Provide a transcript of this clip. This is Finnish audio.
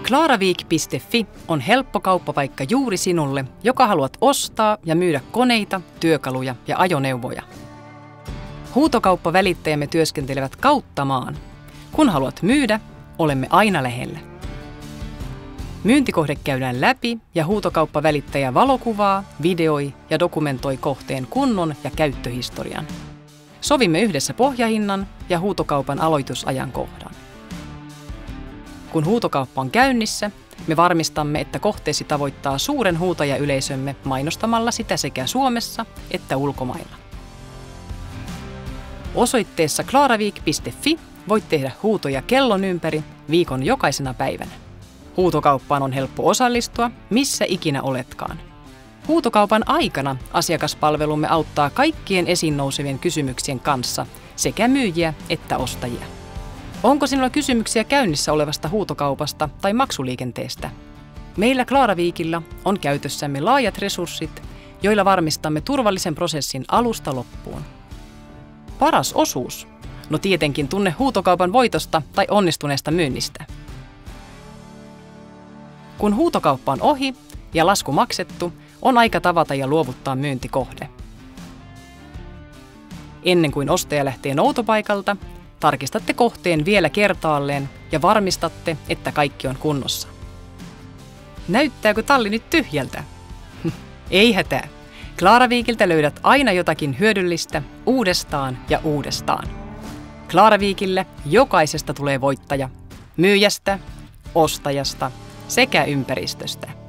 Klaravik.fi on helppo kauppapaikka juuri sinulle, joka haluat ostaa ja myydä koneita, työkaluja ja ajoneuvoja. Huutokauppavälittäjämme työskentelevät kautta maan. Kun haluat myydä, olemme aina lähellä. Myyntikohde käydään läpi ja huutokauppavälittäjä valokuvaa, videoi ja dokumentoi kohteen kunnon ja käyttöhistorian. Sovimme yhdessä pohjahinnan ja huutokaupan aloitusajankohdan. Kun huutokauppa on käynnissä, me varmistamme, että kohteesi tavoittaa suuren huutajayleisömme mainostamalla sitä sekä Suomessa että ulkomailla. Osoitteessa klaravik.fi voit tehdä huutoja kellon ympäri viikon jokaisena päivänä. Huutokauppaan on helppo osallistua, missä ikinä oletkaan. Huutokaupan aikana asiakaspalvelumme auttaa kaikkien esiin nousevien kysymyksien kanssa sekä myyjiä että ostajia. Onko sinulla kysymyksiä käynnissä olevasta huutokaupasta tai maksuliikenteestä? Meillä Klaravikilla on käytössämme laajat resurssit, joilla varmistamme turvallisen prosessin alusta loppuun. Paras osuus? No tietenkin tunne huutokaupan voitosta tai onnistuneesta myynnistä. Kun huutokauppa on ohi ja lasku maksettu, on aika tavata ja luovuttaa myyntikohde. Ennen kuin ostaja lähtee noutopaikalta, tarkistatte kohteen vielä kertaalleen ja varmistatte, että kaikki on kunnossa. Näyttääkö talli nyt tyhjältä? Ei hätää. Klaravikiltä löydät aina jotakin hyödyllistä uudestaan ja uudestaan. Klaravikille jokaisesta tulee voittaja. Myyjästä, ostajasta sekä ympäristöstä.